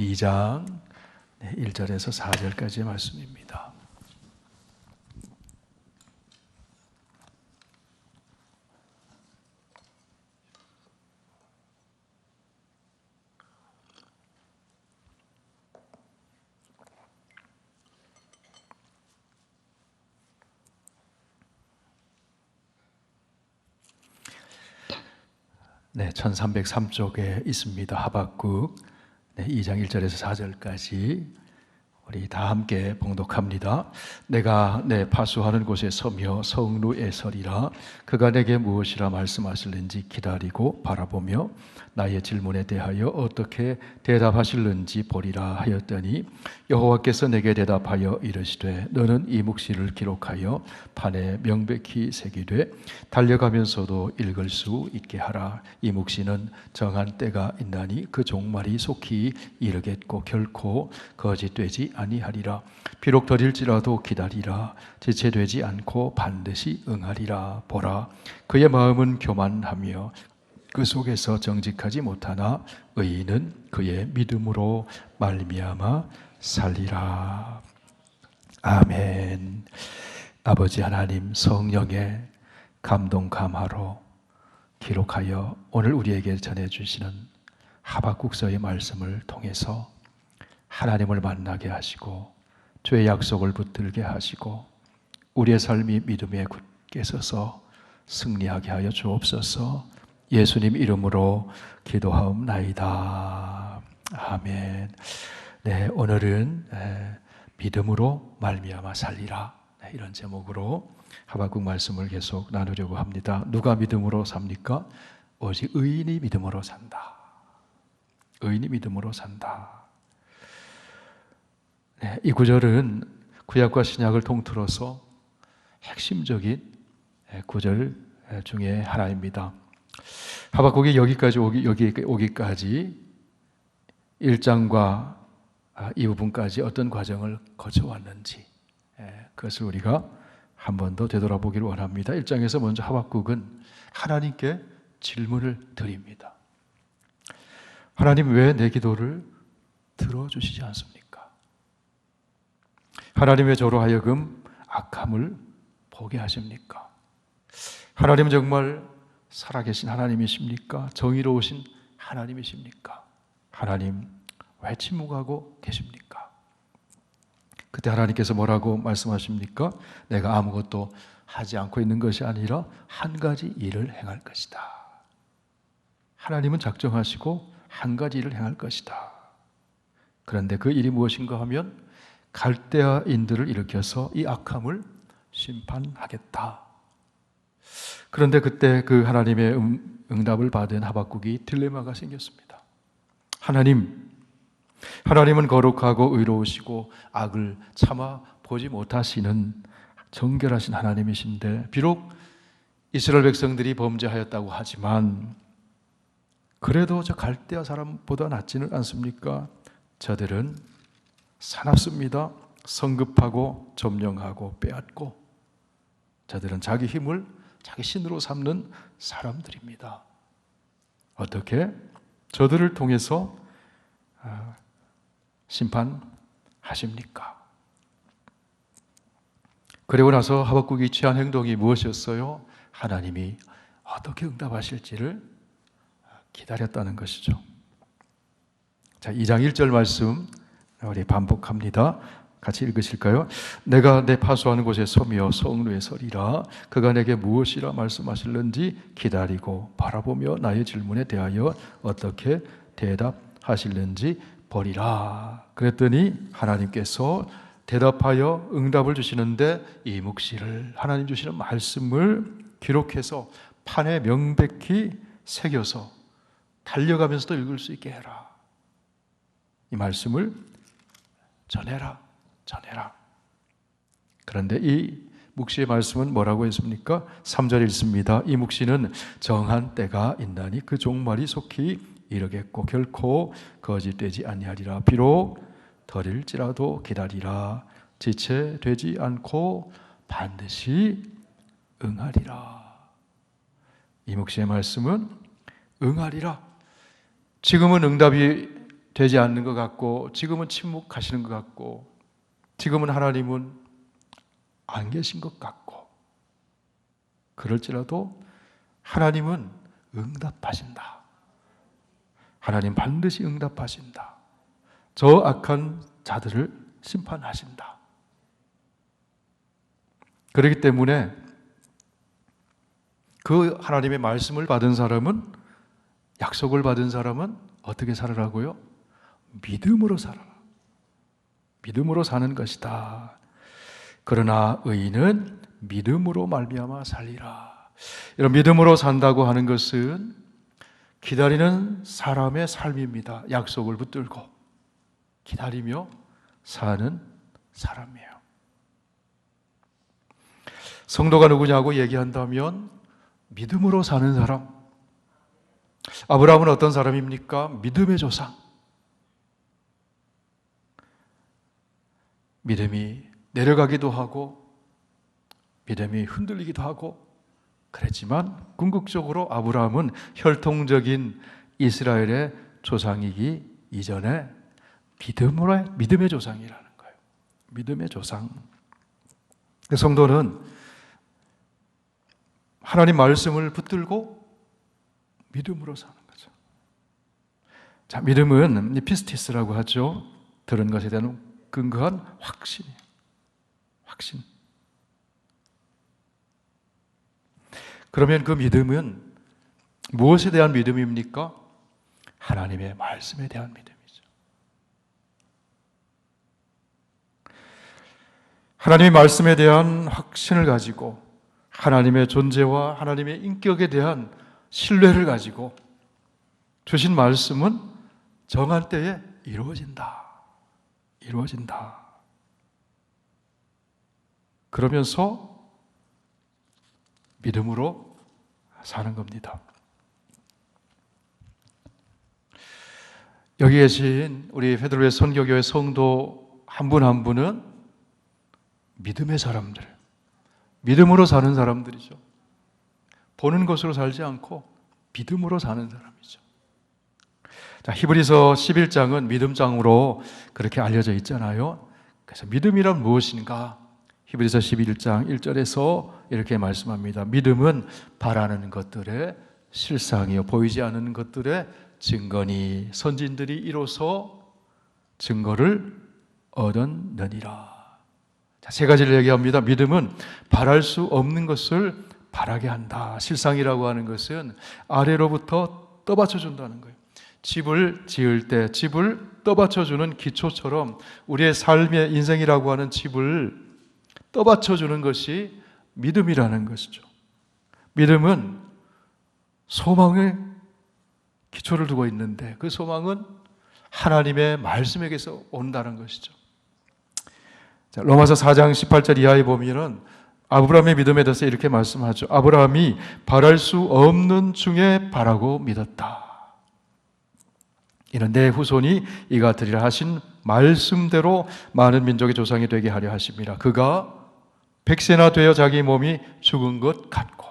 마가복음 2장 1절에서 4절까지의 말씀입니다. 네, 1303쪽에 있습니다. 하박국 2장 1절에서 4절까지 우리 다 함께 봉독합니다. 내가 내 파수하는 곳에 서며 성루에 서리라. 그가 내게 무엇이라 말씀하실는지 기다리고 바라보며 나의 질문에 대하여 어떻게 대답하실는지 보리라 하였더니 여호와께서 내게 대답하여 이르시되 너는 이 묵시를 기록하여 판에 명백히 새기되 달려가면서도 읽을 수 있게 하라. 이 묵시는 정한 때가 있나니 그 종말이 속히 이르겠고 결코 거짓되지 아니하리라. 비록 더딜지라도 기다리라. 지체되지 않고 반드시 응하리라. 보라, 그의 마음은 교만하며 그 속에서 정직하지 못하나 의인은 그의 믿음으로 말미암아 살리라. 아멘. 아버지 하나님, 성령의 감동 감화로 기록하여 오늘 우리에게 전해주시는 하박국서의 말씀을 통해서 하나님을 만나게 하시고 주의 약속을 붙들게 하시고 우리의 삶이 믿음에 굳게 서서 승리하게 하여 주옵소서. 예수님 이름으로 기도하옵나이다. 아멘. 네, 오늘은 믿음으로 말미암아 살리라, 이런 제목으로 하박국 말씀을 계속 나누려고 합니다. 누가 믿음으로 삽니까? 오직 의인이 믿음으로 산다. 의인이 믿음으로 산다. 네, 이 구절은 구약과 신약을 통틀어서 핵심적인 구절 중에 하나입니다. 하박국이 여기까지 오기까지 1장과 이 부분까지 어떤 과정을 거쳐왔는지 그것을 우리가 한 번 더 되돌아보기를 원합니다. 1장에서 먼저 하박국은 하나님께 질문을 드립니다. 하나님, 왜 내 기도를 들어주시지 않습니까? 하나님, 왜 저로 하여금 악함을 보게 하십니까? 하나님, 정말 살아계신 하나님이십니까? 정의로우신 하나님이십니까? 하나님, 왜 침묵하고 계십니까? 그때 하나님께서 뭐라고 말씀하십니까? 내가 아무것도 하지 않고 있는 것이 아니라 한 가지 일을 행할 것이다. 하나님은 작정하시고 한 가지 일을 행할 것이다. 그런데 그 일이 무엇인가 하면 갈대아인들을 일으켜서 이 악함을 심판하겠다. 그런데 그때 그 하나님의 응답을 받은 하박국이 딜레마가 생겼습니다. 하나님은 거룩하고 의로우시고 악을 참아 보지 못하시는 정결하신 하나님이신데 비록 이스라엘 백성들이 범죄하였다고 하지만 그래도 저 갈대아 사람보다 낫지는 않습니까? 저들은 사납습니다. 성급하고 점령하고 빼앗고 저들은 자기 힘을 자기 신으로 삼는 사람들입니다. 어떻게? 저들을 통해서 심판하십니까? 그리고 나서 하박국이 취한 행동이 무엇이었어요? 하나님이 어떻게 응답하실지를 기다렸다는 것이죠. 자, 2장 1절 말씀 우리 반복합니다. 같이 읽으실까요? 내가 내 파수하는 곳에 서며 성루에 서리라. 그가 내게 무엇이라 말씀하실는지 기다리고 바라보며 나의 질문에 대하여 어떻게 대답하실는지 보리라. 그랬더니 하나님께서 대답하여 응답을 주시는데 이 묵시를, 하나님 주시는 말씀을 기록해서 판에 명백히 새겨서 달려가면서도 읽을 수 있게 해라. 이 말씀을 전해라. 그런데 이 묵시의 말씀은 뭐라고 했습니까? 3절에 있습니다. 이 묵시는 정한 때가 있나니 그 종말이 속히 이르겠고 결코 거짓되지 아니하리라. 비록 더딜지라도 기다리라. 지체되지 않고 반드시 응하리라. 이 묵시의 말씀은 응하리라. 지금은 응답이 되지 않는 것 같고, 지금은 침묵하시는 것 같고, 지금은 하나님은 안 계신 것 같고, 그럴지라도 하나님은 응답하신다. 하나님 반드시 응답하신다. 저 악한 자들을 심판하신다. 그렇기 때문에 그 하나님의 말씀을 받은 사람은, 약속을 받은 사람은 어떻게 살아라고요? 믿음으로 살아라. 믿음으로 사는 것이다. 그러나 의인은 믿음으로 말미암아 살리라. 이런 믿음으로 산다고 하는 것은 기다리는 사람의 삶입니다. 약속을 붙들고 기다리며 사는 사람이에요. 성도가 누구냐고 얘기한다면 믿음으로 사는 사람. 아브라함은 어떤 사람입니까? 믿음의 조상. 믿음이 내려가기도 하고 믿음이 흔들리기도 하고 그랬지만 궁극적으로 아브라함은 혈통적인 이스라엘의 조상이기 이전에 믿음의 조상이라는 거예요. 믿음의 조상. 성도는 하나님 말씀을 붙들고 믿음으로 사는 거죠. 자, 믿음은 피스티스라고 하죠. 들은 것에 대한 근거한 확신이에요. 확신. 그러면 그 믿음은 무엇에 대한 믿음입니까? 하나님의 말씀에 대한 믿음이죠. 하나님의 말씀에 대한 확신을 가지고 하나님의 존재와 하나님의 인격에 대한 신뢰를 가지고 주신 말씀은 정할 때에 이루어진다. 이루어진다. 그러면서 믿음으로 사는 겁니다. 여기 계신 우리 페드로의 선교교회 성도 한 분 한 분은 믿음의 사람들, 믿음으로 사는 사람들이죠. 보는 것으로 살지 않고 믿음으로 사는 사람이죠. 자, 히브리서 11장은 믿음장으로 그렇게 알려져 있잖아요. 그래서 믿음이란 무엇인가? 히브리서 11장 1절에서 이렇게 말씀합니다. 믿음은 바라는 것들의 실상이요 보이지 않는 것들의 증거니 선진들이 이로써 증거를 얻었느니라. 자, 세 가지를 얘기합니다. 믿음은 바랄 수 없는 것을 바라게 한다. 실상이라고 하는 것은 아래로부터 떠받쳐 준다는 거예요. 집을 지을 때 집을 떠받쳐 주는 기초처럼 우리의 삶의 인생이라고 하는 집을 떠받쳐 주는 것이 믿음이라는 것이죠. 믿음은 소망의 기초를 두고 있는데 그 소망은 하나님의 말씀에게서 온다는 것이죠. 자, 로마서 4장 18절 이하에 보면은 아브라함의 믿음에 대해서 이렇게 말씀하죠. 아브라함이 바랄 수 없는 중에 바라고 믿었다. 이는 내 후손이 이가 되리라 하신 말씀대로 많은 민족의 조상이 되게 하려 하심이라. 그가 100세나 되어 자기 몸이 죽은 것 같고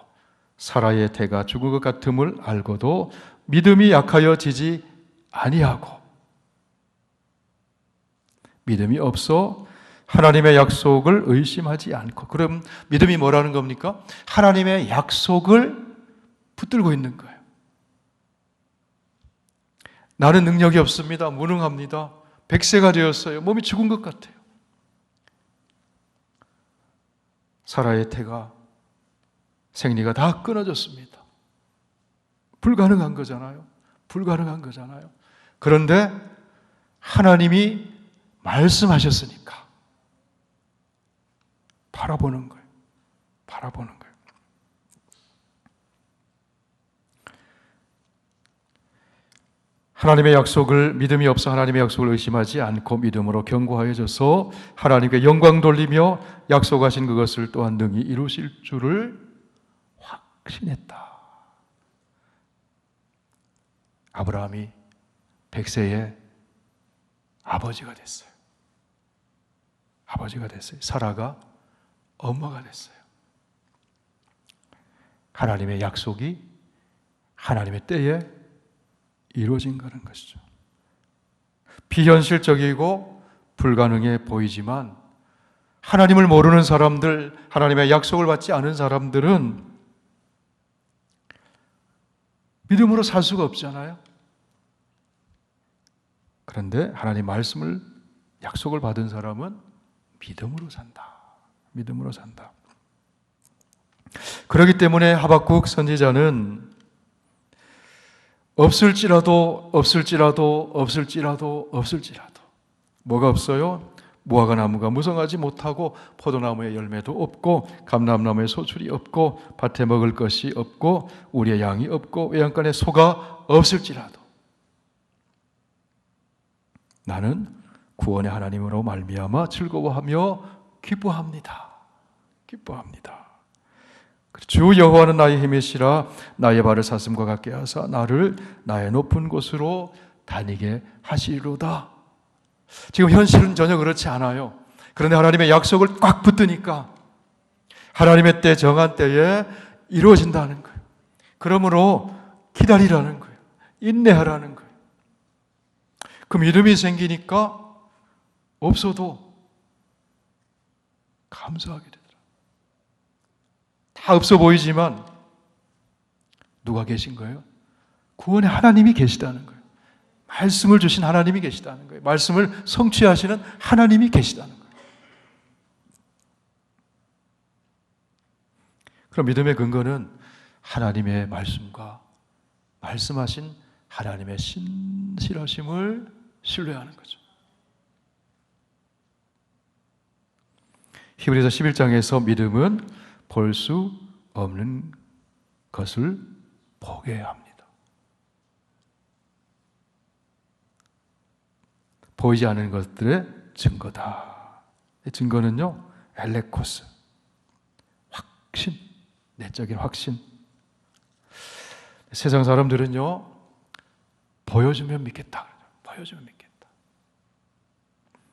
사라의 태가 죽은 것 같음을 알고도 믿음이 약하여 지지 아니하고 믿음이 없어 하나님의 약속을 의심하지 않고. 그럼 믿음이 뭐라는 겁니까? 하나님의 약속을 붙들고 있는 거예요. 나는 능력이 없습니다. 무능합니다. 100세가 되었어요. 몸이 죽은 것 같아요. 사라의 태가 생리가 다 끊어졌습니다. 불가능한 거잖아요. 불가능한 거잖아요. 그런데 하나님이 말씀하셨으니까 바라보는 거예요. 바라보는 거예요. 하나님의 약속을 믿음이 없어 하나님의 약속을 의심하지 않고 믿음으로 견고하여져서 하나님께 영광 돌리며 약속하신 그것을 또한 능히 이루실 줄을 확신했다. 아브라함이 100세에 아버지가 됐어요. 아버지가 됐어요. 사라가 엄마가 됐어요. 하나님의 약속이 하나님의 때에 이루어진 거는 것이죠. 비현실적이고 불가능해 보이지만 하나님을 모르는 사람들, 하나님의 약속을 받지 않은 사람들은 믿음으로 살 수가 없잖아요. 그런데 하나님 말씀을, 약속을 받은 사람은 믿음으로 산다. 믿음으로 산다. 그렇기 때문에 하박국 선지자는 없을지라도 뭐가 없어요? 무화과 나무가 무성하지 못하고 포도나무의 열매도 없고 감람나무의 소출이 없고 밭에 먹을 것이 없고 우리의 양이 없고 외양간에 소가 없을지라도 나는 구원의 하나님으로 말미암아 즐거워하며 기뻐합니다. 주 여호와는 나의 힘이시라 나의 발을 사슴과 같게 하사 나를 나의 높은 곳으로 다니게 하시리로다. 지금 현실은 전혀 그렇지 않아요. 그런데 하나님의 약속을 꽉 붙드니까 하나님의 때, 정한 때에 이루어진다는 거예요. 그러므로 기다리라는 거예요. 인내하라는 거예요. 그 믿음이 생기니까 없어도 감사하게 되더라. 다 없어 보이지만 누가 계신 거예요? 구원의 하나님이 계시다는 거예요. 말씀을 주신 하나님이 계시다는 거예요. 말씀을 성취하시는 하나님이 계시다는 거예요. 그럼 믿음의 근거는 하나님의 말씀과 말씀하신 하나님의 신실하심을 신뢰하는 거죠. 히브리서 11장에서 믿음은 볼 수 없는 것을 보게 합니다. 보이지 않는 것들의 증거다. 증거는요, 엘레코스, 확신, 내적인 확신. 세상 사람들은요, 보여주면 믿겠다.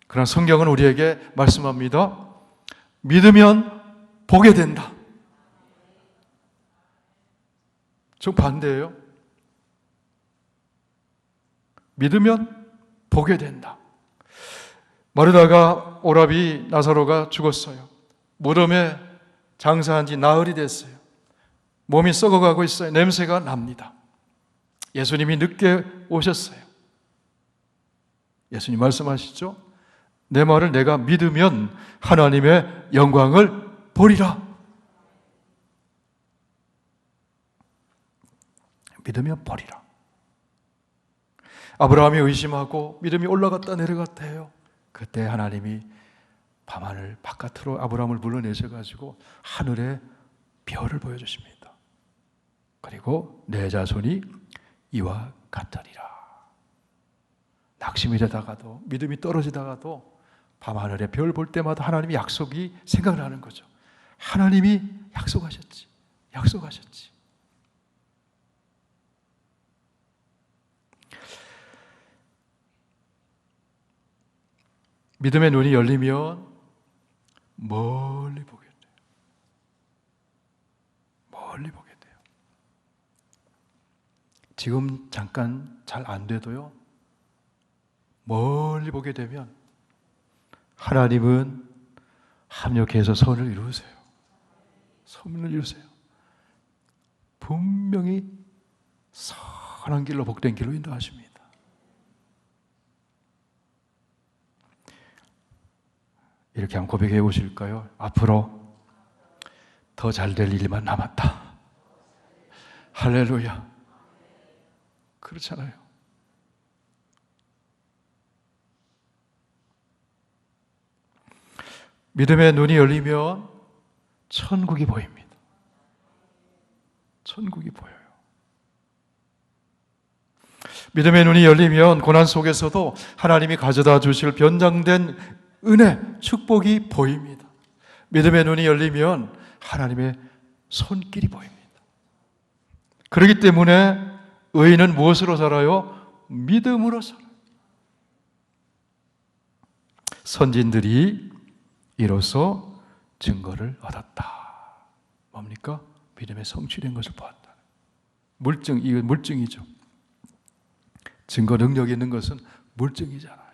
그러나 성경은 우리에게 말씀합니다. 믿으면 보게 된다. 정반대예요. 믿으면 보게 된다. 마르다가 오라비 나사로가 죽었어요. 무덤에 장사한 지 나흘이 됐어요. 몸이 썩어가고 있어요. 냄새가 납니다. 예수님이 늦게 오셨어요. 예수님 말씀하시죠? 내 말을 내가 믿으면 하나님의 영광을 보리라. 믿으면 보리라. 아브라함이 의심하고 믿음이 올라갔다 내려갔다 해요. 그때 하나님이 밤하늘 바깥으로 아브라함을 불러내셔가지고 하늘에 별을 보여주십니다. 그리고 내 자손이 이와 같으리라. 낙심이 되다가도 믿음이 떨어지다가도 밤하늘에 별 볼 때마다 하나님의 약속이 생각나는 거죠. 하나님이 약속하셨지. 믿음의 눈이 열리면 멀리 보게 돼요. 지금 잠깐 잘 안 돼도요, 멀리 보게 되면 하나님은 합력해서 선을 이루세요. 분명히 선한 길로, 복된 길로 인도하십니다. 이렇게 한번 고백해 보실까요? 앞으로 더 잘 될 일만 남았다. 할렐루야. 그렇잖아요. 믿음의 눈이 열리면 천국이 보입니다. 천국이 보여요. 믿음의 눈이 열리면 고난 속에서도 하나님이 가져다 주실 변장된 은혜, 축복이 보입니다. 믿음의 눈이 열리면 하나님의 손길이 보입니다. 그렇기 때문에 의인은 무엇으로 살아요? 믿음으로 살아요. 선진들이 이로써 증거를 얻었다. 뭡니까? 믿음의 성취된 것을 보았다. 이건 물증이죠. 증거 능력이 있는 것은 물증이잖아요.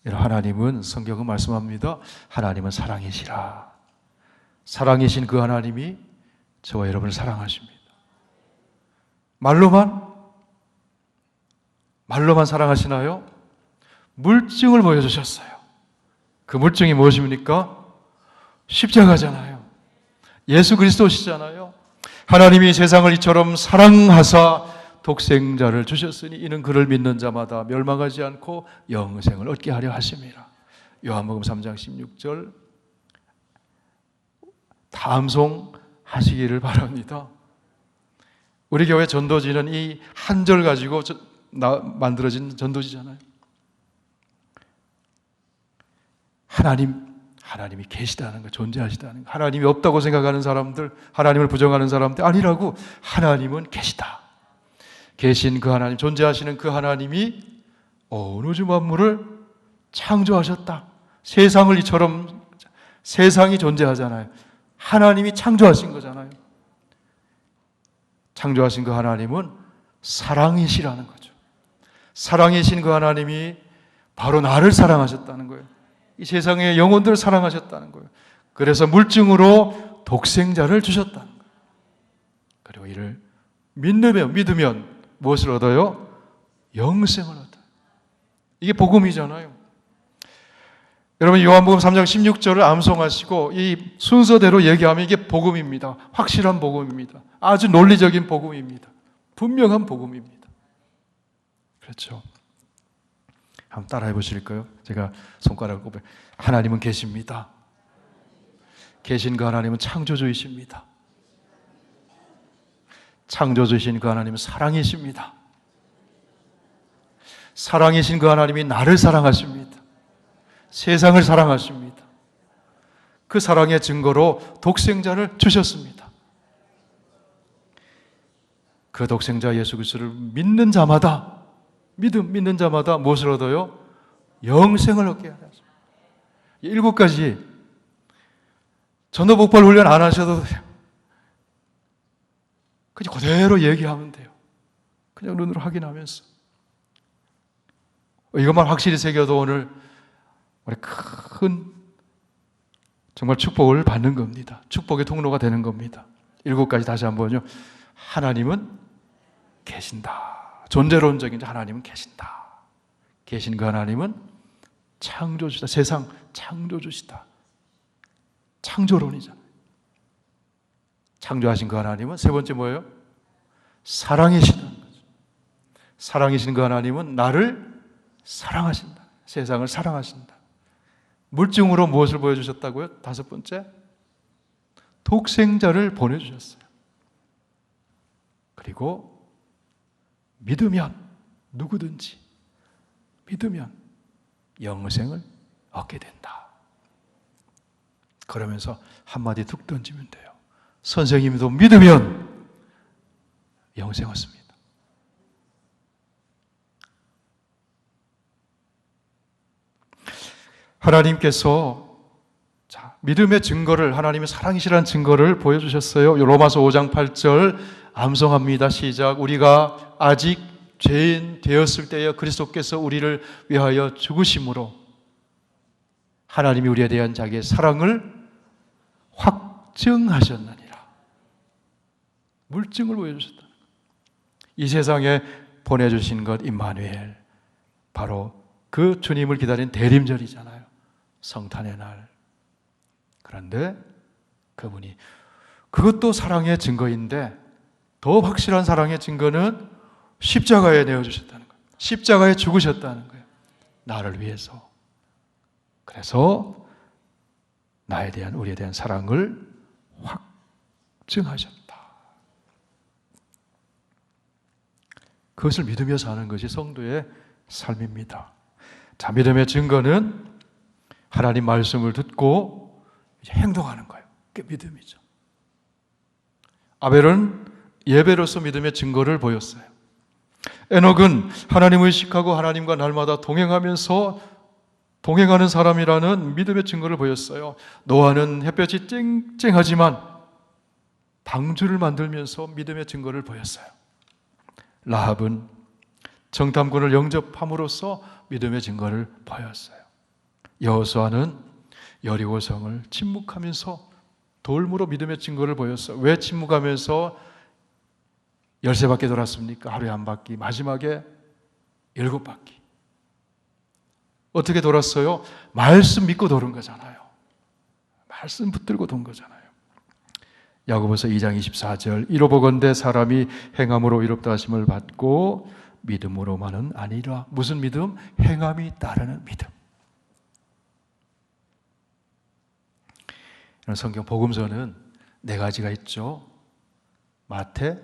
하나님은, 성경은 말씀합니다. 하나님은 사랑이시라. 사랑이신 그 하나님이 저와 여러분을 사랑하십니다. 말로만 사랑하시나요? 물증을 보여주셨어요. 그 물증이 무엇입니까? 십자가잖아요. 예수 그리스도시잖아요. 하나님이 세상을 이처럼 사랑하사 독생자를 주셨으니 이는 그를 믿는 자마다 멸망하지 않고 영생을 얻게 하려 하심이라. 요한복음 3장 16절 다 암송하시기를 바랍니다. 우리 교회 전도지는 이 한 절 가지고 만들어진 전도지잖아요. 하나님이 계시다는 거, 존재하시다는 거. 하나님이 없다고 생각하는 사람들, 하나님을 부정하는 사람들 아니라고. 하나님은 계시다. 계신 그 하나님, 존재하시는 그 하나님이 온 우주 만물을 창조하셨다. 세상을 이처럼, 세상이 존재하잖아요. 하나님이 창조하신 거잖아요. 창조하신 그 하나님은 사랑이시라는 거죠. 사랑이신 그 하나님이 바로 나를 사랑하셨다는 거예요. 이 세상의 영혼들을 사랑하셨다는 거예요. 그래서 물증으로 독생자를 주셨다는 거예요. 그리고 이를 믿으면 무엇을 얻어요? 영생을 얻어요. 이게 복음이잖아요. 여러분 요한복음 3장 16절을 암송하시고 이 순서대로 얘기하면 이게 복음입니다. 확실한 복음입니다. 아주 논리적인 복음입니다. 분명한 복음입니다. 그렇죠? 한번 따라해 보실까요? 제가 손가락을 꼽아. 하나님은 계십니다. 계신 그 하나님은 창조주이십니다. 창조주이신 그 하나님은 사랑이십니다. 사랑이신 그 하나님이 나를 사랑하십니다. 세상을 사랑하십니다. 그 사랑의 증거로 독생자를 주셨습니다. 그 독생자 예수 그리스도를 믿는 자마다 무엇을 얻어요? 영생을 얻게 하셨습니다. 7가지 전도 복발 훈련 안 하셔도 돼요. 그냥 그대로 얘기하면 돼요. 그냥 눈으로 확인하면서. 이것만 확실히 새겨도 오늘 우리 큰 정말 축복을 받는 겁니다. 축복의 통로가 되는 겁니다. 7가지 다시 한번요. 하나님은 계신다. 존재론적인 하나님은 계신다. 계신 그 하나님은 창조주시다. 세상 창조주시다. 창조론이잖아요. 창조하신 그 하나님은 세 번째 뭐예요? 사랑이시다는 거죠. 사랑이신 그 하나님은 나를 사랑하신다. 세상을 사랑하신다. 물증으로 무엇을 보여주셨다고요? 5번째, 독생자를 보내주셨어요. 그리고 믿으면, 누구든지 믿으면 영생을 얻게 된다. 그러면서 한마디 툭 던지면 돼요. 선생님도 믿으면 영생 얻습니다. 하나님께서 믿음의 증거를, 하나님의 사랑이시라는 증거를 보여주셨어요. 로마서 5장 8절 암송합니다. 시작. 우리가 아직 죄인 되었을 때에 그리스도께서 우리를 위하여 죽으심으로 하나님이 우리에 대한 자기의 사랑을 확증하셨느니라. 물증을 보여주셨다. 이 세상에 보내주신 것 임마누엘, 바로 그 주님을 기다린 대림절이잖아요. 성탄의 날. 그런데 그분이, 그것도 사랑의 증거인데 더 확실한 사랑의 증거는 십자가에 내어주셨다는 거예요. 십자가에 죽으셨다는 거예요. 나를 위해서. 그래서 나에 대한, 우리에 대한 사랑을 확증하셨다. 그것을 믿으며 사는 것이 성도의 삶입니다. 자, 믿음의 증거는 하나님 말씀을 듣고 이제 행동하는 거예요. 그게 믿음이죠. 아벨은 예배로서 믿음의 증거를 보였어요. 에녹은 하나님을 의식하고 하나님과 날마다 동행하면서 동행하는 사람이라는 믿음의 증거를 보였어요. 노아는 햇볕이 쨍쨍하지만 방주를 만들면서 믿음의 증거를 보였어요. 라합은 정탐꾼을 영접함으로써 믿음의 증거를 보였어요. 여호수아는 여리고성을 침묵하면서 돌무로 믿음의 증거를 보였어요. 왜 침묵하면서 13바퀴 돌았습니까? 하루에 한 바퀴, 마지막에 7바퀴. 어떻게 돌았어요? 말씀 믿고 도는 거잖아요. 말씀 붙들고 돈 거잖아요. 야고보서 2장 24절 이로보건대 사람이 행함으로 의롭다 하심을 받고 믿음으로만은 아니라. 무슨 믿음? 행함이 따르는 믿음. 성경 복음서는 4가지가 있죠. 마태,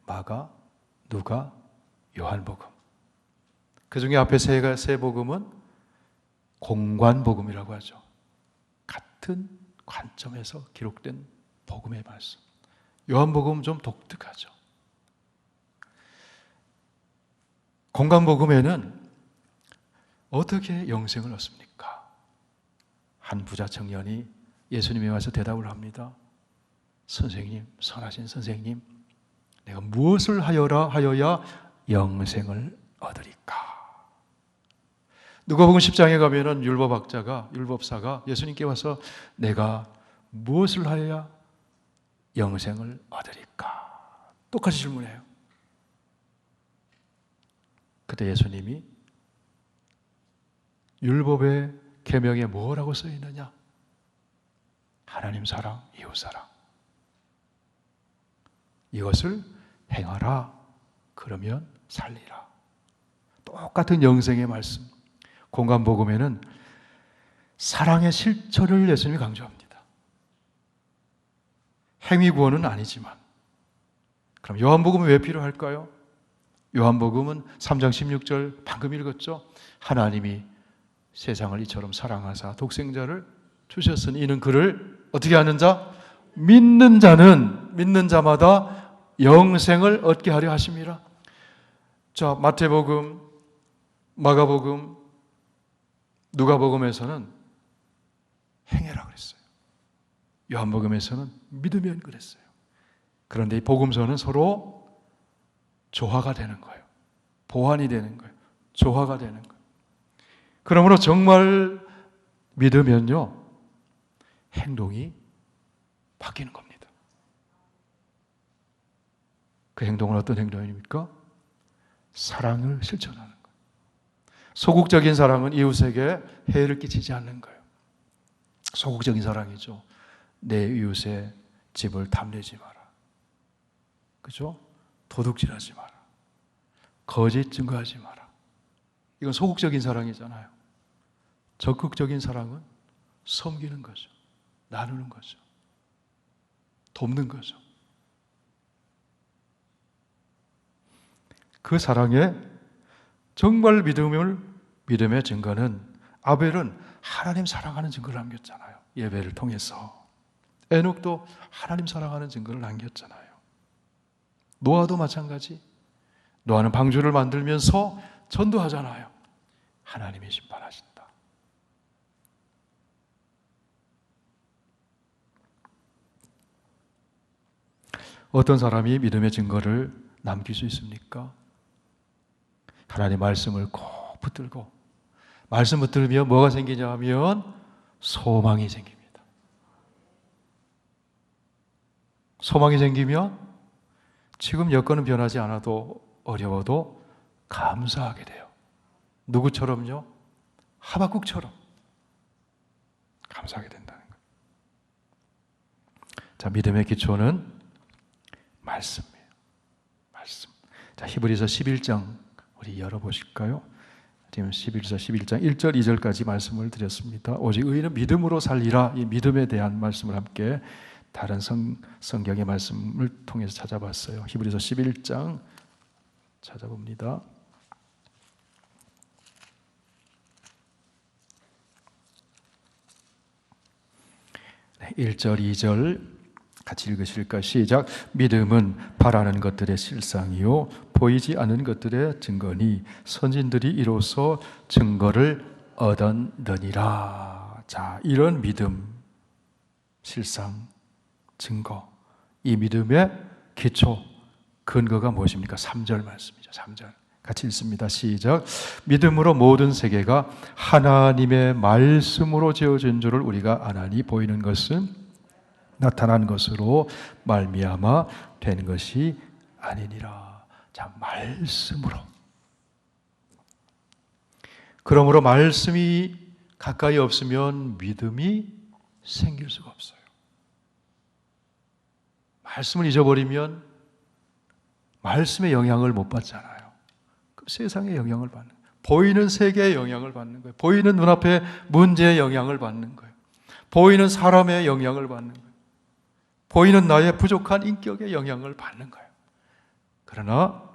마가, 누가, 요한복음. 그 중에 앞에 세 복음은 공관복음이라고 하죠. 같은 관점에서 기록된 복음의 말씀. 요한복음은 좀 독특하죠. 공관복음에는 어떻게 영생을 얻습니까? 한 부자 청년이 예수님에 와서 대답을 합니다. 선생님, 선하신 선생님, 내가 무엇을 하여야 영생을 얻으리까? 누가복음 10장에 가면은 율법사가 예수님께 와서 내가 무엇을 하여야 영생을 얻으리까? 똑같이 질문해요. 그때 예수님이 율법의 계명에 뭐라고 써 있느냐? 하나님 사랑, 이웃 사랑. 이것을 행하라. 그러면 살리라. 똑같은 영생의 말씀. 공관복음에는 사랑의 실천을 예수님이 강조합니다. 행위 구원은 아니지만. 그럼 요한복음은 왜 필요할까요? 요한복음은 3장 16절 방금 읽었죠? 하나님이 세상을 이처럼 사랑하사 독생자를 주셨으니 이는 그를 어떻게 하는 자? 믿는 자마다 영생을 얻게 하려 하심이라. 자, 마태복음, 마가복음, 누가복음에서는 행해라 그랬어요. 요한복음에서는 믿으면 그랬어요. 그런데 이 복음서는 서로 조화가 되는 거예요. 보완이 되는 거예요. 조화가 되는 거예요. 그러므로 정말 믿으면요, 행동이 바뀌는 겁니다. 그 행동은 어떤 행동입니까? 사랑을 실천하는 거예요. 소극적인 사랑은 이웃에게 해를 끼치지 않는 거예요. 소극적인 사랑이죠. 내 이웃의 집을 탐내지 마라. 그죠? 도둑질하지 마라. 거짓 증거하지 마라. 이건 소극적인 사랑이잖아요. 적극적인 사랑은 섬기는 거죠. 나누는 거죠. 돕는 거죠. 그 사랑에 정말 믿음의 증거는 아벨은 하나님 사랑하는 증거를 남겼잖아요. 예배를 통해서. 에녹도 하나님 사랑하는 증거를 남겼잖아요. 노아도 마찬가지. 노아는 방주를 만들면서 전도하잖아요. 하나님이 심판하신다. 어떤 사람이 믿음의 증거를 남길 수 있습니까? 하나님의 말씀을 꼭 붙들고, 말씀 붙들면 뭐가 생기냐 하면 소망이 생깁니다. 소망이 생기면 지금 여건은 변하지 않아도 어려워도 감사하게 돼요. 누구처럼요? 하박국처럼 감사하게 된다는 거예요. 자, 믿음의 기초는 말씀이에요. 말씀. 자, 히브리서 11장 우리 열어보실까요? 지금 11장 1절 2절까지 말씀을 드렸습니다. 오직 의인은 믿음으로 살리라. 이 믿음에 대한 말씀을 함께 다른 성경의 말씀을 통해서 찾아봤어요. 히브리서 11장 찾아봅니다. 네, 1절 2절 같이 읽으실까? 시작. 믿음은 바라는 것들의 실상이요 보이지 않는 것들의 증거니 선진들이 이로써 증거를 얻었느니라. 자, 이런 믿음, 실상, 증거, 이 믿음의 기초, 근거가 무엇입니까? 3절 말씀이죠. 3절. 같이 읽습니다. 시작. 믿음으로 모든 세계가 하나님의 말씀으로 지어진 줄을 우리가 아나니 보이는 것은 나타난 것으로 말미암아 되는 것이 아니니라. 자, 말씀으로. 그러므로 말씀이 가까이 없으면 믿음이 생길 수가 없어요. 말씀을 잊어버리면 말씀의 영향을 못 받잖아요. 그럼 세상의 영향을 받는 거예요. 보이는 세계의 영향을 받는 거예요. 보이는 눈앞의 문제의 영향을 받는 거예요. 보이는 사람의 영향을 받는 거예요. 보이는 나의 부족한 인격의 영향을 받는 거예요. 그러나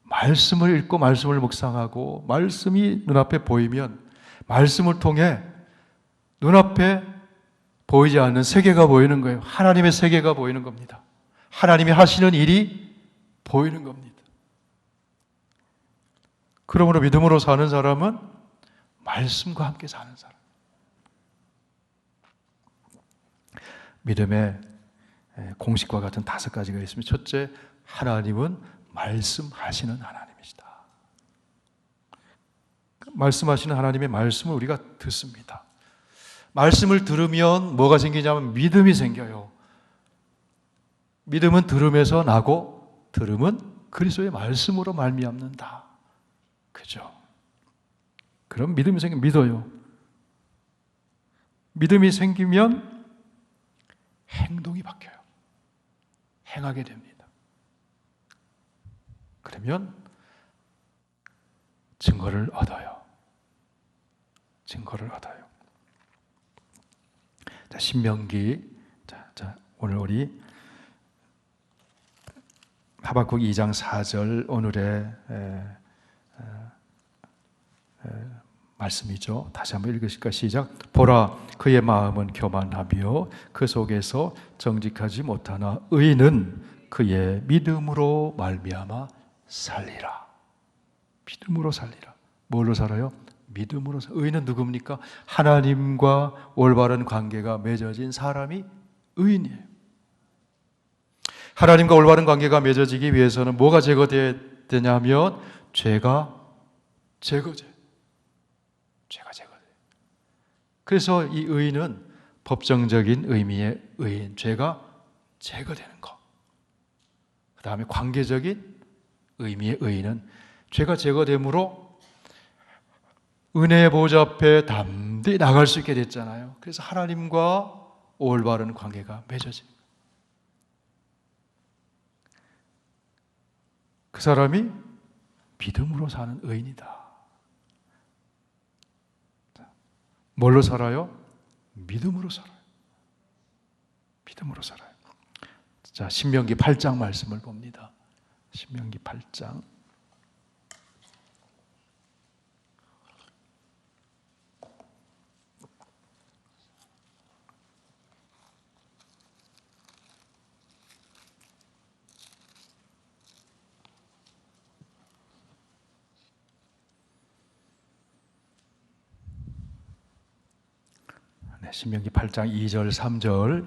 말씀을 읽고 말씀을 묵상하고 말씀이 눈앞에 보이면 말씀을 통해 눈앞에 보이지 않는 세계가 보이는 거예요. 하나님의 세계가 보이는 겁니다. 하나님이 하시는 일이 보이는 겁니다. 그러므로 믿음으로 사는 사람은 말씀과 함께 사는 사람. 믿음의 공식과 같은 5가지가 있습니다. 첫째, 하나님은 말씀하시는 하나님이시다. 말씀하시는 하나님의 말씀을 우리가 듣습니다. 말씀을 들으면 뭐가 생기냐면 믿음이 생겨요. 믿음은 들음에서 나고 들음은 그리스도의 말씀으로 말미암는다. 그죠? 그럼 믿음이 생기면 믿어요. 믿음이 생기면 행동이 바뀌어요. 행하게 됩니다. 그러면 증거를 얻어요. 증거를 얻어요. 자, 신명기. 자, 오늘 우리 하박국 2장 4절 오늘의 말씀이죠. 다시 한번 읽으실까? 시작. 보라, 그의 마음은 교만하며 그 속에서 정직하지 못하나 의인은 그의 믿음으로 말미암아 살리라. 믿음으로 살리라. 뭘로 살아요? 믿음으로. 의인은 누굽니까? 하나님과 올바른 관계가 맺어진 사람이 의인이에요. 하나님과 올바른 관계가 맺어지기 위해서는 뭐가 제거돼야 되냐면 죄가 제거돼요. 죄가 제거돼요. 그래서 이 의인은 법정적인 의미의 의인, 죄가 제거되는 것. 그 다음에 관계적인 의미의 의인은 죄가 제거됨으로 은혜의 보좌 앞에 담대히 나갈 수 있게 됐잖아요. 그래서 하나님과 올바른 관계가 맺어진 거예요. 그 사람이 믿음으로 사는 의인이다. 뭘로 살아요? 믿음으로 살아요. 믿음으로 살아요. 자, 신명기 8장 말씀을 봅니다. 신명기 8장. 신명기 8장 2절 3절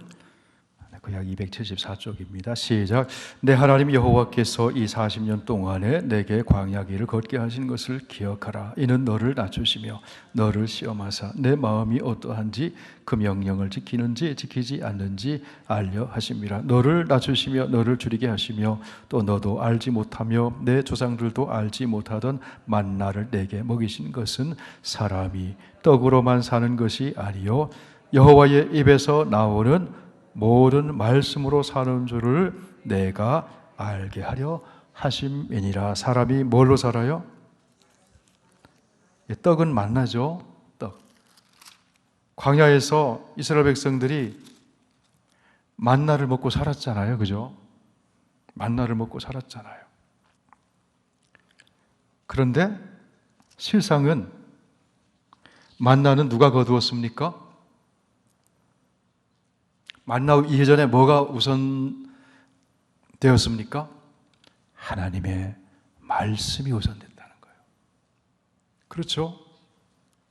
구약 274쪽입니다. 시작. 내 하나님 여호와께서 이 40년 동안에 내게 광야길을 걷게 하신 것을 기억하라. 이는 너를 낮추시며 너를 시험하사 내 마음이 어떠한지 그 명령을 지키는지 지키지 않는지 알려 하심이라. 너를 낮추시며 너를 줄이게 하시며 또 너도 알지 못하며 내 조상들도 알지 못하던 만나를 내게 먹이신 것은 사람이 떡으로만 사는 것이 아니요 여호와의 입에서 나오는 모든 말씀으로 사는 줄을 내가 알게 하려 하심이니라. 사람이 뭘로 살아요? 떡은 만나죠. 떡. 광야에서 이스라엘 백성들이 만나를 먹고 살았잖아요. 그죠? 만나를 먹고 살았잖아요. 그런데 실상은 만나는 누가 거두었습니까? 만나 이전에 뭐가 우선 되었습니까? 하나님의 말씀이 우선됐다는 거예요. 그렇죠?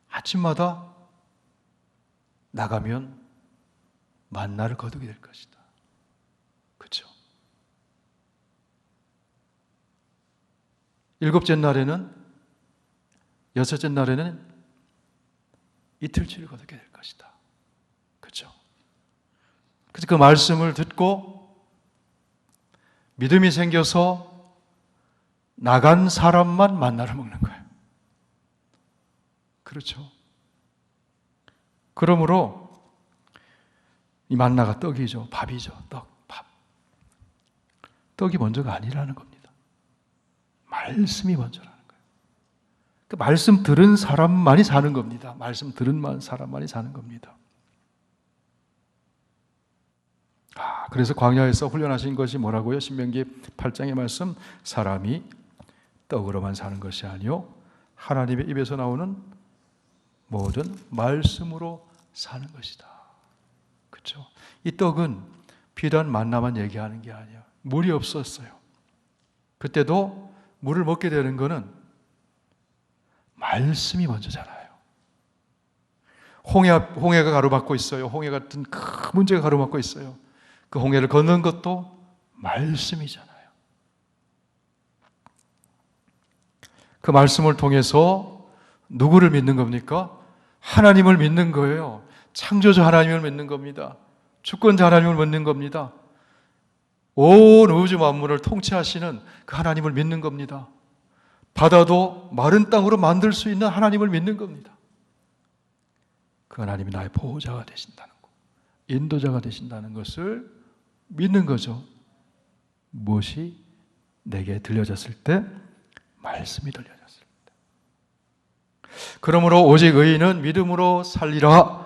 아침마다 나가면 만나를 거두게 될 것이다. 그렇죠? 일곱째 날에는, 여섯째 날에는 이틀치를 거두게 될 것이다. 그렇죠? 그래서 그 말씀을 듣고 믿음이 생겨서 나간 사람만 만나러 먹는 거예요. 그렇죠? 그러므로 이 만나가 떡이죠. 밥이죠. 밥. 떡이 먼저가 아니라는 겁니다. 말씀이 먼저라는 거예요. 그 말씀 들은 사람만이 사는 겁니다. 말씀 들은 사람만이 사는 겁니다. 그래서 광야에서 훈련하신 것이 뭐라고요? 신명기 8장의 말씀, 사람이 떡으로만 사는 것이 아니요 하나님의 입에서 나오는 모든 말씀으로 사는 것이다. 그렇죠? 이 떡은 비단 만나만 얘기하는 게 아니에요. 물이 없었어요. 그때도 물을 먹게 되는 것은 말씀이 먼저잖아요. 홍해가 가로막고 있어요. 홍해 같은 큰 문제가 가로막고 있어요. 그 홍해를 걷는 것도 말씀이잖아요. 그 말씀을 통해서 누구를 믿는 겁니까? 하나님을 믿는 거예요. 창조자 하나님을 믿는 겁니다. 주권자 하나님을 믿는 겁니다. 온 우주 만물을 통치하시는 그 하나님을 믿는 겁니다. 바다도 마른 땅으로 만들 수 있는 하나님을 믿는 겁니다. 그 하나님이 나의 보호자가 되신다는 것, 인도자가 되신다는 것을 믿는 거죠. 무엇이 내게 들려졌을 때? 말씀이 들려졌을 때. 그러므로 오직 의인은 믿음으로 살리라.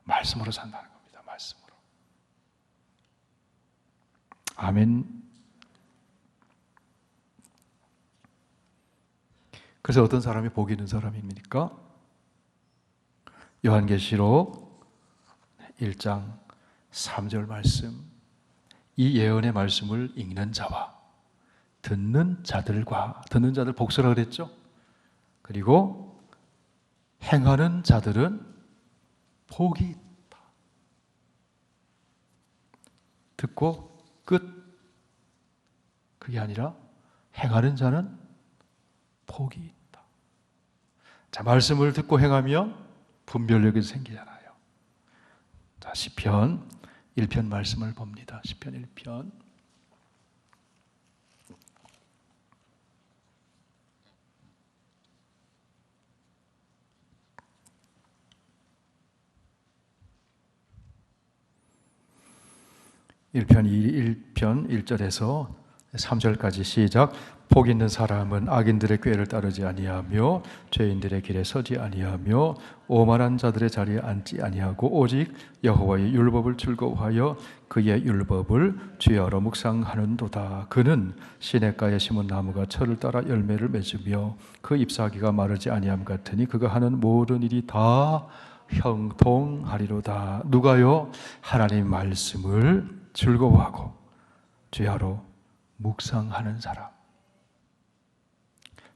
말씀으로 산다는 겁니다. 말씀으로. 아멘. 그래서 어떤 사람이 복 있는 사람입니까? 요한계시록 1장 3절 말씀, 이 예언의 말씀을 읽는 자와 듣는 자들 복수라 그랬죠? 그리고 행하는 자들은 복이 있다. 듣고 끝. 그게 아니라 행하는 자는 복이 있다. 자, 말씀을 듣고 행하면 분별력이 생기잖아요. 자, 시편 1편 말씀을 봅니다. 시편 1편. (1편 1절에서 3절까지) 시작. 복 있는 사람은 악인들의 꾀를 따르지 아니하며 죄인들의 길에 서지 아니하며 오만한 자들의 자리에 앉지 아니하고 오직 여호와의 율법을 즐거워하여 그의 율법을 주야로 묵상하는도다. 그는 시냇가에 심은 나무가 철을 따라 열매를 맺으며 그 잎사귀가 마르지 아니함 같으니 그가 하는 모든 일이 다 형통하리로다. 누가요? 하나님 말씀을 즐거워하고 주야로 묵상하는 사람.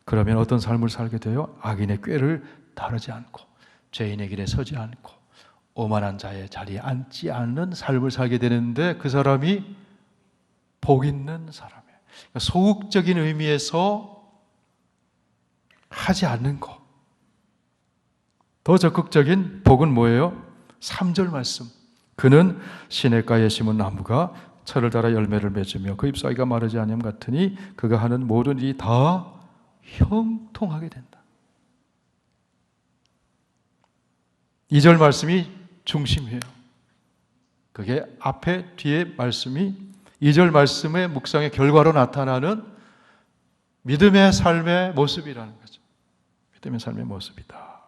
그러면 어떤 삶을 살게 돼요? 악인의 꾀를 따르지 않고 죄인의 길에 서지 않고 오만한 자의 자리에 앉지 않는 삶을 살게 되는데 그 사람이 복 있는 사람이에요. 그러니까 소극적인 의미에서 하지 않는 것. 더 적극적인 복은 뭐예요? 3절 말씀. 그는 시냇가에 심은 나무가 철을 따라 열매를 맺으며 그 잎사귀가 마르지 아니함 같으니 그가 하는 모든 일이 다 형통하게 된다. 2절 말씀이 중심이에요. 그게 앞에 뒤에 말씀이 2절 말씀의 묵상의 결과로 나타나는 믿음의 삶의 모습이라는 거죠. 믿음의 삶의 모습이다.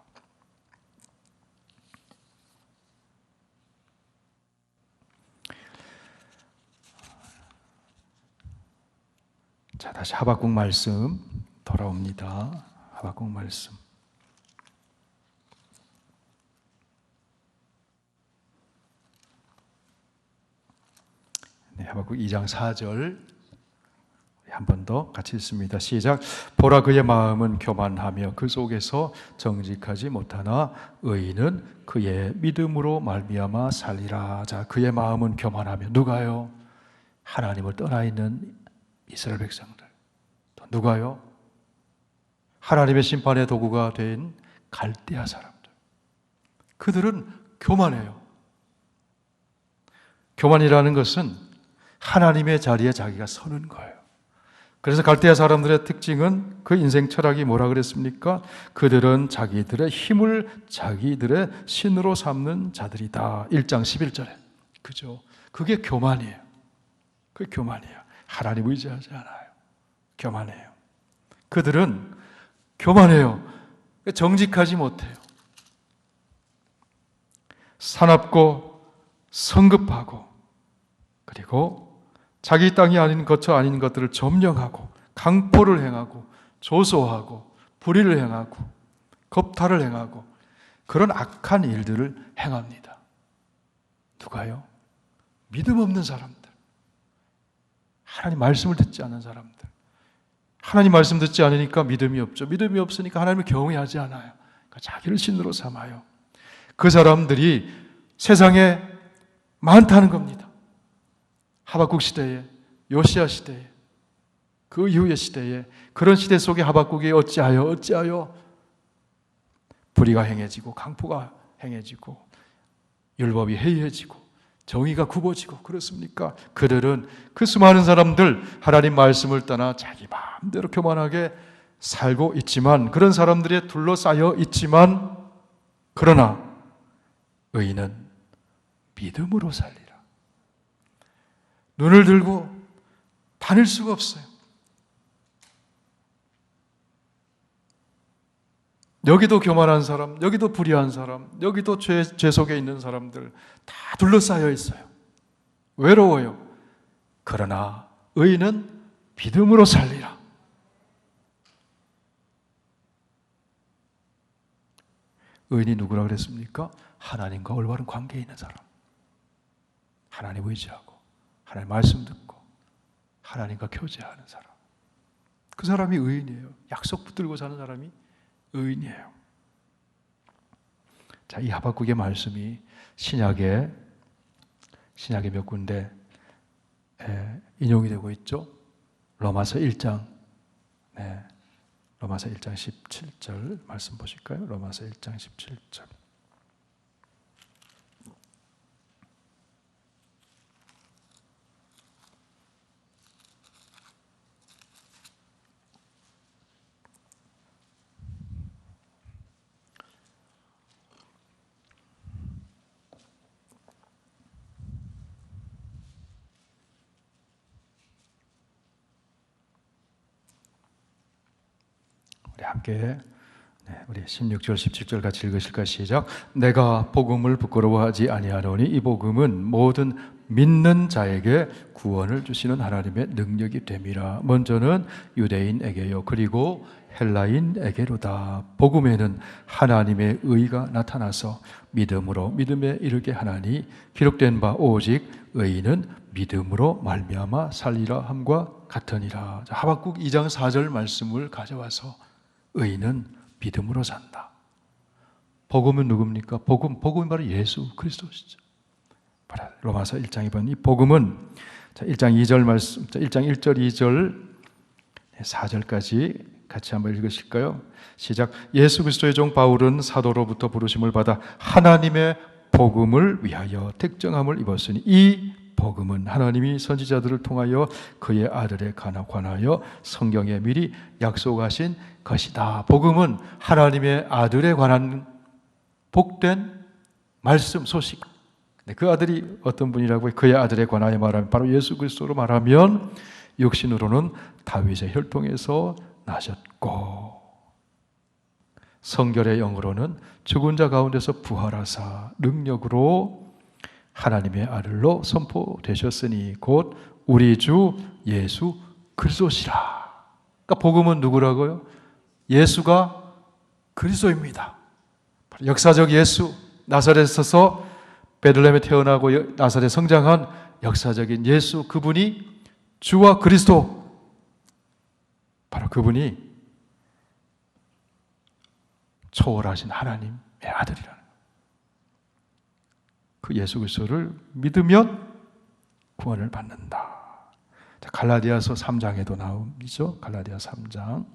자, 다시 하박국 말씀 돌아옵니다. 하박국 말씀. 네, 하박국 2장 4절 한 번 더 같이 읽습니다. 시작. 보라 그의 마음은 교만하며 그 속에서 정직하지 못하나 의인은 그의 믿음으로 말미암아 살리라. 자, 그의 마음은 교만하며 누가요? 하나님을 떠나 있는 이스라엘 백성들. 또 누가요? 하나님의 심판의 도구가 된 갈대아 사람들. 그들은 교만해요. 교만이라는 것은 하나님의 자리에 자기가 서는 거예요. 그래서 갈대아 사람들의 특징은 그 인생 철학이 뭐라 그랬습니까? 그들은 자기들의 힘을 자기들의 신으로 삼는 자들이다. 1장 11절에. 그죠? 그게 교만이에요. 그게 교만이에요. 하나님 의지하지 않아요. 교만해요. 그들은 교만해요. 정직하지 못해요. 사납고 성급하고 그리고 자기 땅이 아닌 거처 아닌 것들을 점령하고 강포를 행하고 조소하고 불의를 행하고 겁탈을 행하고 그런 악한 일들을 행합니다. 누가요? 믿음 없는 사람들. 하나님 말씀을 듣지 않는 사람들. 하나님 말씀 듣지 않으니까 믿음이 없죠. 믿음이 없으니까 하나님을 경외하지 않아요. 그러니까 자기를 신으로 삼아요. 그 사람들이 세상에 많다는 겁니다. 하박국 시대에, 요시야 시대에, 그 이후의 시대에, 그런 시대 속에 하박국이 어찌하여 불의가 행해지고 강포가 행해지고 율법이 해이해지고 정의가 굽어지고 그렇습니까? 그들은 그 수많은 사람들 하나님 말씀을 떠나 자기 마음대로 교만하게 살고 있지만, 그런 사람들에 둘러싸여 있지만, 그러나 의인은 믿음으로 살리라. 눈을 들고 다닐 수가 없어요. 여기도 교만한 사람, 여기도 불의한 사람, 여기도 죄 속에 있는 사람들 다 둘러싸여 있어요. 외로워요. 그러나 의인은 믿음으로 살리라. 의인이 누구라 그랬습니까? 하나님과 올바른 관계에 있는 사람. 하나님 의지하고 하나님 말씀 듣고 하나님과 교제하는 사람. 그 사람이 의인이에요. 약속 붙들고 사는 사람이 의인이에요. 자, 이 하박국의 말씀이 신약에 몇 군데 인용이 되고 있죠. 로마서 1장, 로마서 1장 17절 말씀 보실까요? 로마서 1장 17절. 함께 우리 16절 17절 같이 읽으실까? 시작. 내가 복음을 부끄러워하지 아니하노니 이 복음은 모든 믿는 자에게 구원을 주시는 하나님의 능력이 됨이라. 먼저는 유대인에게요 그리고 헬라인에게로다. 복음에는 하나님의 의가 나타나서 믿음으로 믿음에 이르게 하나니 기록된 바 오직 의인은 믿음으로 말미암아 살리라 함과 같으니라. 하박국 2장 4절 말씀을 가져와서 의인은 믿음으로 산다. 복음은 누굽니까? 복음은 바로 예수 그리스도시죠. 로마서 1장 2번 이 복음은 1장 2절 말씀, 1장 1절 2절 4절까지 같이 한번 읽으실까요? 시작. 예수 그리스도의 종 바울은 사도로부터 부르심을 받아 하나님의 복음을 위하여 택정함을 입었으니 이 복음은 하나님이 선지자들을 통하여 그의 아들에 관하여 성경에 미리 약속하신 것이다. 복음은 하나님의 아들에 관한 복된 말씀, 소식. 그 아들이 어떤 분이라고요? 그의 아들에 관하여 말하면 바로 예수 그리스도로 말하면 육신으로는 다윗의 혈통에서 나셨고 성결의 영으로는 죽은 자 가운데서 부활하사 능력으로 하나님의 아들로 선포되셨으니 곧 우리 주 예수 그리스도시라. 그러니까 복음은 누구라고요? 예수가 그리스도입니다. 역사적 예수, 나사렛에 서서 베들레헴에 태어나고 나사렛에 성장한 역사적인 예수, 그분이 주와 그리스도, 바로 그분이 초월하신 하나님의 아들이라는 그 예수 그리스도를 믿으면 구원을 받는다. 갈라디아서 3장에도 나오죠. 갈라디아 3장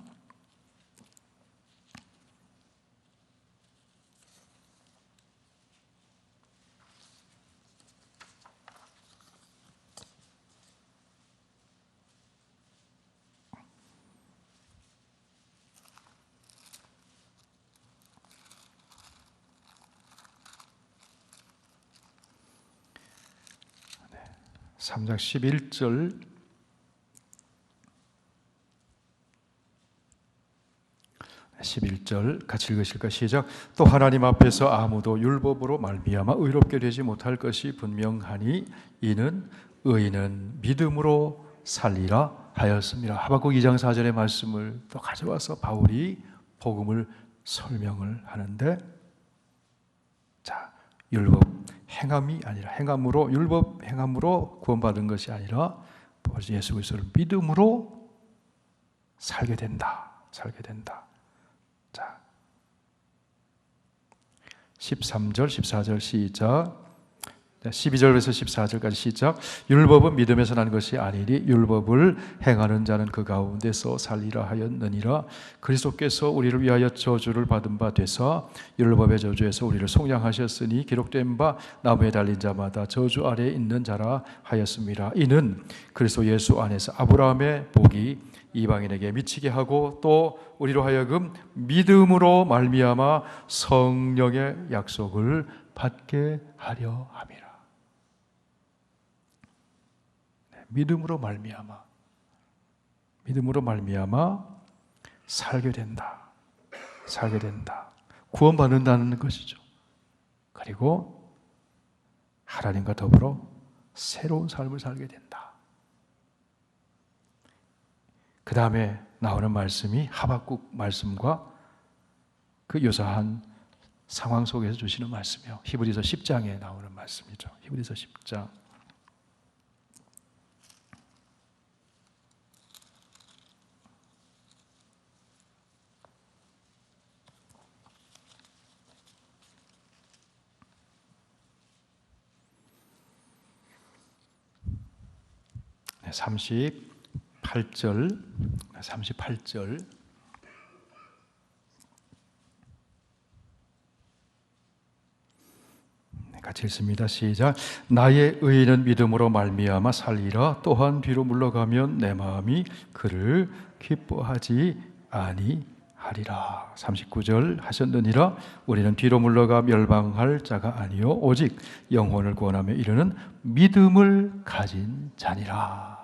3장 11절 같이 읽으실까? 시작. 또 하나님 앞에서 아무도 율법으로 말미암아 의롭게 되지 못할 것이 분명하니 이는 의인은 믿음으로 살리라 하였습니다. 하박국 2장 4절의 말씀을 또 가져와서 바울이 복음을 설명을 하는데, 자, 율법 행함이 아니라 행함으로, 율법 행함으로 구원받은 것이 아니라 예수 그리스도를 믿음으로 살게 된다. 자, 13절, 14절 시작. 12절에서 14절까지 시작. 율법은 믿음에서 난 것이 아니니 율법을 행하는 자는 그 가운데서 살리라 하였느니라. 그리스도께서 우리를 위하여 저주를 받은 바 되사 율법의 저주에서 우리를 속량하셨으니 기록된 바 나무에 달린 자마다 저주 아래에 있는 자라 하였습니다. 이는 그리스도 예수 안에서 아브라함의 복이 이방인에게 미치게 하고 또 우리로 하여금 믿음으로 말미암아 성령의 약속을 받게 하려 함이라. 믿음으로 말미암아 살게 된다. 구원받는다는 것이죠. 그리고 하나님과 더불어 새로운 삶을 살게 된다. 그 다음에 나오는 말씀이 하박국 말씀과 그 유사한 상황 속에서 주시는 말씀이요. 히브리서 10장에 나오는 말씀이죠. 히브리서 10장. 네, 38절 같이 읽습니다. 시작. 나의 의인은 믿음으로 말미암아 살리라. 또한 뒤로 물러가면 내 마음이 그를 기뻐하지 아니하리라. 39절 하셨느니라. 우리는 뒤로 물러가 멸망할 자가 아니요 오직 영혼을 구원하며 이르는 믿음을 가진 자니라.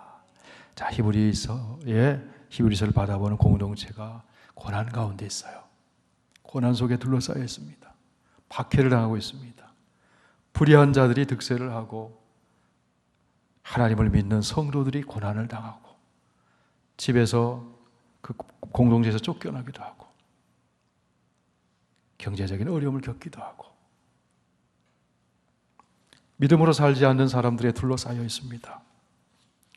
자, 히브리서를 받아보는 공동체가 고난 가운데 있어요. 고난 속에 둘러싸여 있습니다. 박해를 당하고 있습니다. 불의한 자들이 득세를 하고 하나님을 믿는 성도들이 고난을 당하고 집에서 그 공동체에서 쫓겨나기도 하고 경제적인 어려움을 겪기도 하고 믿음으로 살지 않는 사람들에 둘러싸여 있습니다.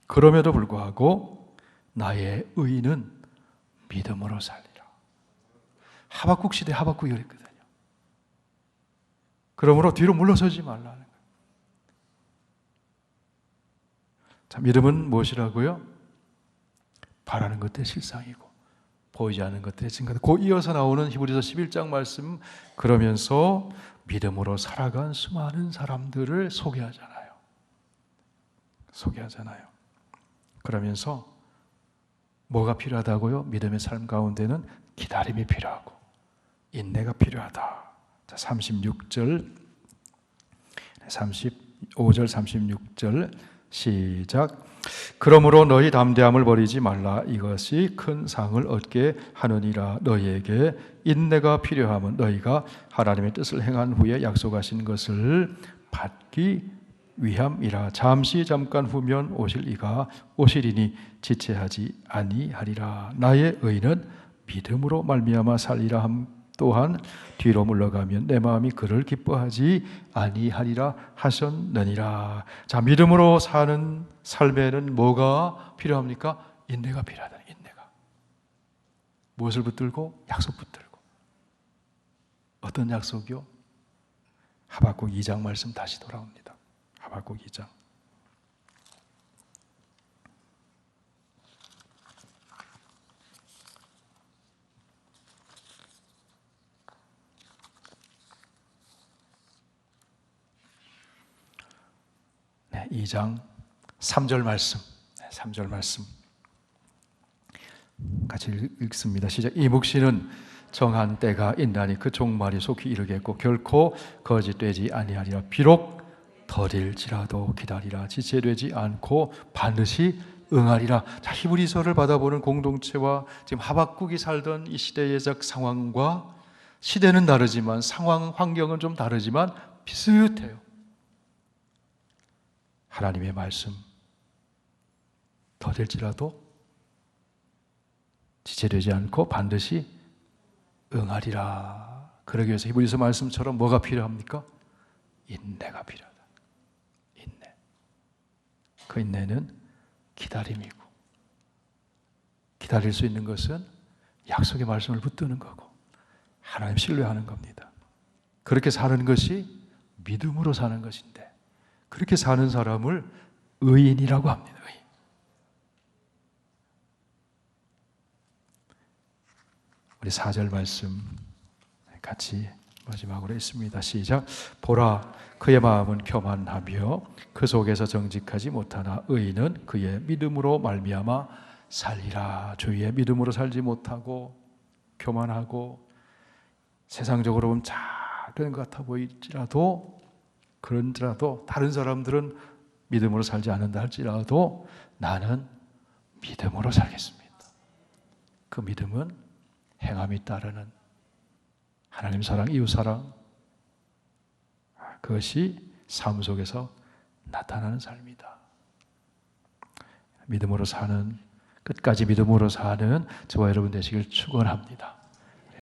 그럼에도 불구하고 나의 의인은 믿음으로 살리라. 하박국 시대 하박국이 그랬거든요. 그러므로 뒤로 물러서지 말라는 거예요. 자, 믿음은 무엇이라고요? 바라는 것들의 실상이고 보이지 않는 것들의 증거다. 그 이어서 나오는 히브리서 11장 말씀, 그러면서 믿음으로 살아간 수많은 사람들을 소개하잖아요. 그러면서 뭐가 필요하다고요? 믿음의 삶 가운데는 기다림이 필요하고 인내가 필요하다. 자, 35절 36절 시작. 그러므로 너희 담대함을 버리지 말라. 이것이 큰 상을 얻게 하느니라. 너희에게 인내가 필요하면 너희가 하나님의 뜻을 행한 후에 약속하신 것을 받기 위함이라. 잠깐 후면 오실 이가 오시리니 지체하지 아니하리라. 나의 의인은 믿음으로 말미암아 살리라 함 또한 뒤로 물러가면 내 마음이 그를 기뻐하지 아니하리라 하셨느니라. 자, 믿음으로 사는 삶에는 뭐가 필요합니까? 인내가 필요하다. 인내가. 무엇을 붙들고? 약속 붙들고. 어떤 약속이요? 하박국 2장 말씀 다시 돌아옵니다. 하박국 2장. 네, 2장 3절 말씀. 3절 말씀. 같이 읽습니다. 시작. 이 묵시는 정한 때가 있나니 그 종말이 속히 이르겠고 결코 거짓되지 아니하리라. 비록 더딜지라도 기다리라. 지체되지 않고 반드시 응하리라. 자, 히브리서를 받아보는 공동체와 지금 하박국이 살던 이 시대적 상황과, 시대는 다르지만 상황 환경은 좀 다르지만 비슷해요. 하나님의 말씀, 더딜지라도 지체되지 않고 반드시 응하리라. 그러기 위해서 히브리서 말씀처럼 뭐가 필요합니까? 인내가 필요하다. 인내. 그 인내는 기다림이고, 기다릴 수 있는 것은 약속의 말씀을 붙드는 거고 하나님 신뢰하는 겁니다. 그렇게 사는 것이 믿음으로 사는 것인데, 그렇게 사는 사람을 의인이라고 합니다. 의인. 우리 4절 말씀 같이 마지막으로 있습니다. 시작. 보라, 그의 마음은 교만하며 그 속에서 정직하지 못하나 의인은 그의 믿음으로 말미암아 살리라. 주의 믿음으로 살지 못하고 교만하고 세상적으로 보면 잘된 것 같아 보일지라도, 그런지라도 다른 사람들은 믿음으로 살지 않는다 할지라도 나는 믿음으로 살겠습니다. 그 믿음은 행함이 따르는 하나님 사랑, 이웃 사랑, 그것이 삶 속에서 나타나는 삶이다. 믿음으로 사는, 끝까지 믿음으로 사는 저와 여러분 되시길 축원합니다.